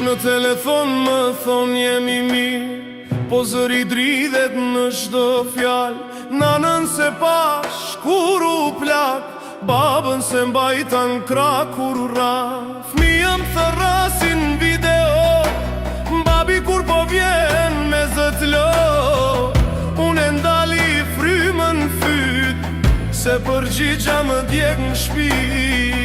Në telefon më thonë jemi mirë, po zëri dridhet në çdo fjalë. Nanën se pash kur u plak, babën se mbajtan krah kur u rraf. Fëmijën thërrasin video, babi kur po vjen me zët lo. Unë ndali frymën fyt, se përgjigja më djeg në shpi.